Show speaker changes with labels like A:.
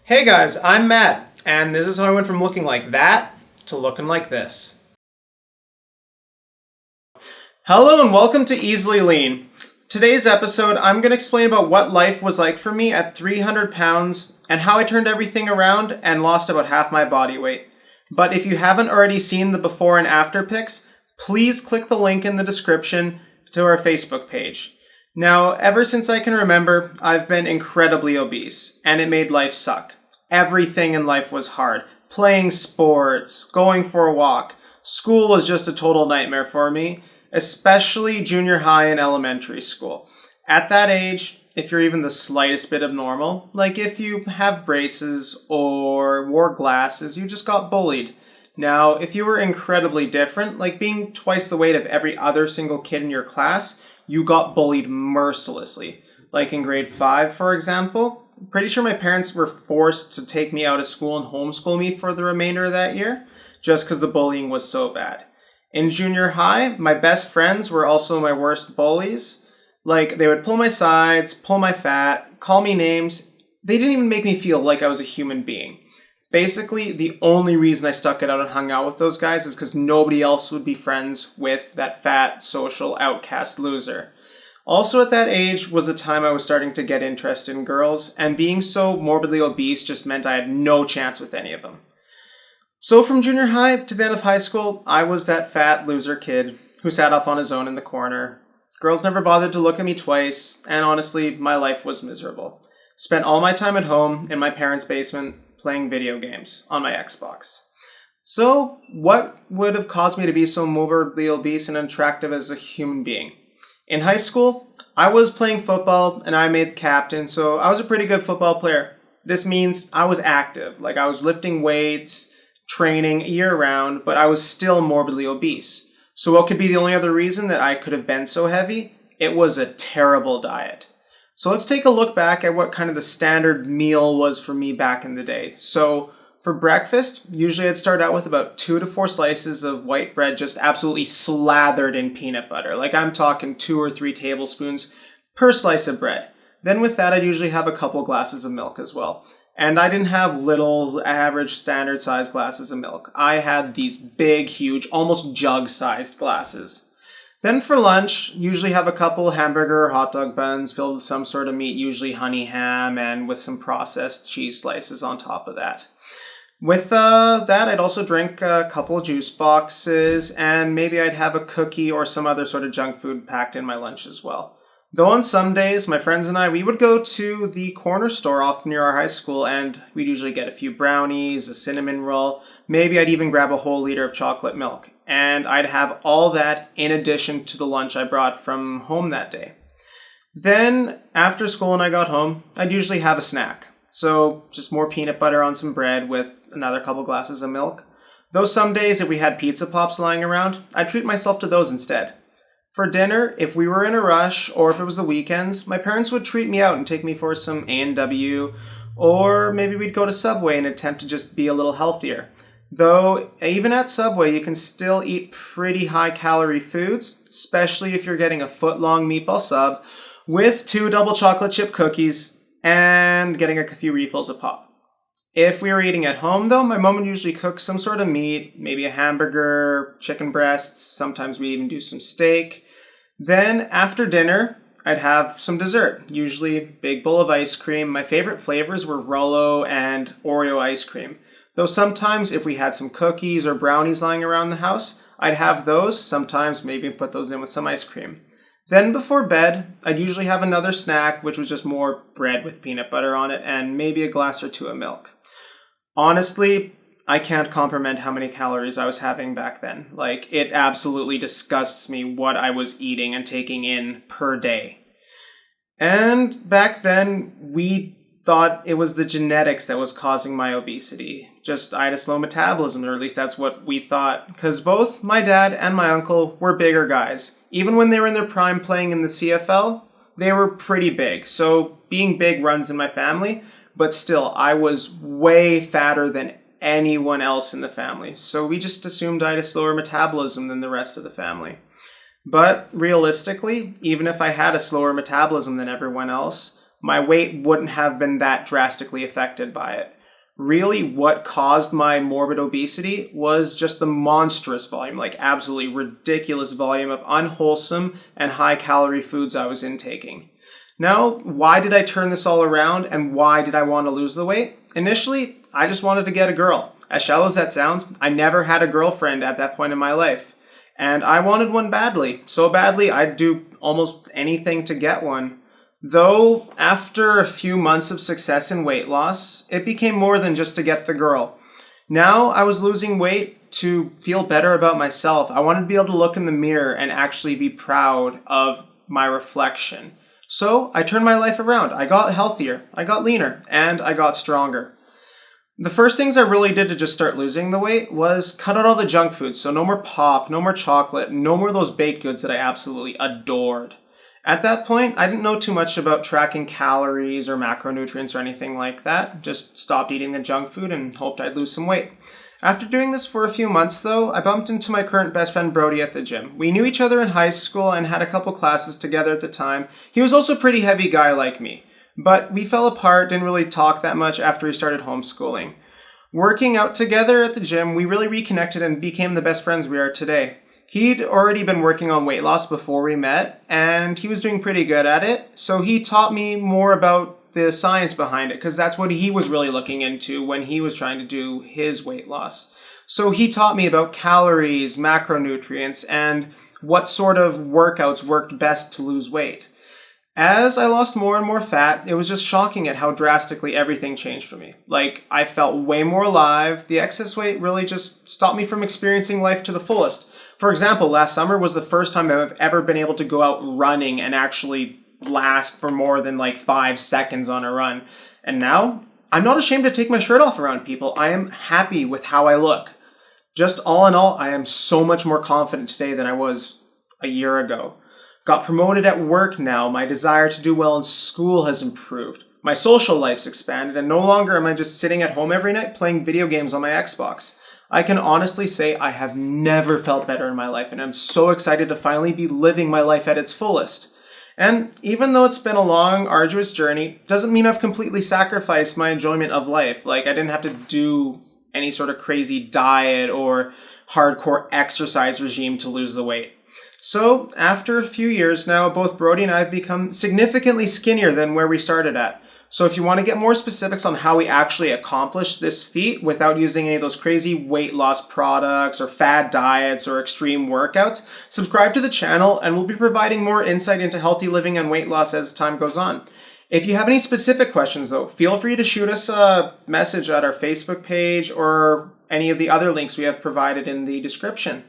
A: Hey guys, I'm Matt, and this is how I went from looking like that to looking like this. Hello and welcome to Easily Lean. Today's episode, I'm going to explain about what life was like for me at 300 pounds and how I turned everything around and lost about half my body weight. But if you haven't already seen the before and after pics, please click the link in the description to our Facebook page. Now, ever since I can remember, I've been incredibly obese, and it made life suck. Everything in life was hard. Playing sports, going for a walk. School was just a total nightmare for me, especially junior high and elementary school. At that age, if you're even the slightest bit abnormal, like if you have braces or wore glasses, you just got bullied. Now, if you were incredibly different, like being twice the weight of every other single kid in your class, you got bullied mercilessly. Like in grade 5, for example, I'm pretty sure my parents were forced to take me out of school and homeschool me for the remainder of that year, just because the bullying was so bad. In junior high, my best friends were also my worst bullies. Like, they would pull my sides, pull my fat, call me names. They didn't even make me feel like I was a human being. Basically, the only reason I stuck it out and hung out with those guys is because nobody else would be friends with that fat, social, outcast loser. Also at that age was the time I was starting to get interested in girls, and being so morbidly obese just meant I had no chance with any of them. So from junior high to the end of high school, I was that fat loser kid who sat off on his own in the corner. Girls never bothered to look at me twice, and honestly, my life was miserable. Spent all my time at home in my parents' basement playing video games on my Xbox. So, what would have caused me to be so morbidly obese and unattractive as a human being? In high school, I was playing football and I made the captain, so I was a pretty good football player. This means I was active, like I was lifting weights, training year round, but I was still morbidly obese. So what could be the only other reason that I could have been so heavy? It was a terrible diet. So let's take a look back at what kind of the standard meal was for me back in the day. So for breakfast, usually I'd start out with about 2 to 4 slices of white bread just absolutely slathered in peanut butter. Like I'm talking 2 or 3 tablespoons per slice of bread. Then with that, I'd usually have a couple glasses of milk as well. And I didn't have little average standard sized glasses of milk. I had these big, huge, almost jug-sized glasses. Then for lunch, usually have a couple hamburger or hot dog buns filled with some sort of meat, usually honey ham, and with some processed cheese slices on top of that. With that, I'd also drink a couple juice boxes, and maybe I'd have a cookie or some other sort of junk food packed in my lunch as well. Though on some days, my friends and I, we would go to the corner store off near our high school, and we'd usually get a few brownies, a cinnamon roll, maybe I'd even grab a whole liter of chocolate milk. And I'd have all that in addition to the lunch I brought from home that day. Then, after school when I got home, I'd usually have a snack. So, just more peanut butter on some bread with another couple glasses of milk. Though some days, if we had pizza pops lying around, I'd treat myself to those instead. For dinner, if we were in a rush, or if it was the weekends, my parents would treat me out and take me for some A&W, or maybe we'd go to Subway and attempt to just be a little healthier. Though, even at Subway, you can still eat pretty high-calorie foods, especially if you're getting a foot-long meatball sub with 2 double chocolate chip cookies and getting a few refills of pop. If we were eating at home, though, my mom would usually cook some sort of meat, maybe a hamburger, chicken breasts, sometimes we even do some steak. Then, after dinner, I'd have some dessert, usually a big bowl of ice cream. My favorite flavors were Rolo and Oreo ice cream. Though sometimes if we had some cookies or brownies lying around the house, I'd have those, sometimes maybe put those in with some ice cream. Then before bed, I'd usually have another snack, which was just more bread with peanut butter on it and maybe a glass or 2 of milk. Honestly, I can't comprehend how many calories I was having back then. Like, it absolutely disgusts me what I was eating and taking in per day. And back then, we thought it was the genetics that was causing my obesity. I had a slow metabolism, or at least that's what we thought. Because both my dad and my uncle were bigger guys. Even when they were in their prime playing in the CFL, they were pretty big. So being big runs in my family. But still, I was way fatter than anyone else in the family. So we just assumed I had a slower metabolism than the rest of the family. But realistically, even if I had a slower metabolism than everyone else, my weight wouldn't have been that drastically affected by it. Really, what caused my morbid obesity was just the monstrous volume, like absolutely ridiculous volume of unwholesome and high-calorie foods I was intaking. Now, why did I turn this all around and why did I want to lose the weight? Initially, I just wanted to get a girl. As shallow as that sounds, I never had a girlfriend at that point in my life. And I wanted one badly. So badly, I'd do almost anything to get one. Though, after a few months of success in weight loss, it became more than just to get the girl. Now I was losing weight to feel better about myself. I wanted to be able to look in the mirror and actually be proud of my reflection. So I turned my life around. I got healthier, I got leaner, and I got stronger. The first things I really did to just start losing the weight was cut out all the junk foods. So no more pop, no more chocolate, no more of those baked goods that I absolutely adored. At that point, I didn't know too much about tracking calories or macronutrients or anything like that. Just stopped eating the junk food and hoped I'd lose some weight. After doing this for a few months though, I bumped into my current best friend Brody at the gym. We knew each other in high school and had a couple classes together at the time. He was also a pretty heavy guy like me. But we fell apart, didn't really talk that much after we started homeschooling. Working out together at the gym, we really reconnected and became the best friends we are today. He'd already been working on weight loss before we met, and he was doing pretty good at it. So he taught me more about the science behind it, because that's what he was really looking into when he was trying to do his weight loss. So he taught me about calories, macronutrients, and what sort of workouts worked best to lose weight. As I lost more and more fat, it was just shocking at how drastically everything changed for me. Like, I felt way more alive. The excess weight really just stopped me from experiencing life to the fullest. For example, last summer was the first time I've ever been able to go out running and actually last for more than like 5 seconds on a run. And now, I'm not ashamed to take my shirt off around people. I am happy with how I look. Just all in all, I am so much more confident today than I was a year ago. Got promoted at work now. My desire to do well in school has improved. My social life's expanded, and no longer am I just sitting at home every night playing video games on my Xbox. I can honestly say I have never felt better in my life, and I'm so excited to finally be living my life at its fullest. And even though it's been a long, arduous journey, doesn't mean I've completely sacrificed my enjoyment of life. Like, I didn't have to do any sort of crazy diet or hardcore exercise regime to lose the weight. So, after a few years now, both Brody and I have become significantly skinnier than where we started at. So if you want to get more specifics on how we actually accomplished this feat without using any of those crazy weight loss products or fad diets or extreme workouts, subscribe to the channel and we'll be providing more insight into healthy living and weight loss as time goes on. If you have any specific questions though, feel free to shoot us a message at our Facebook page or any of the other links we have provided in the description.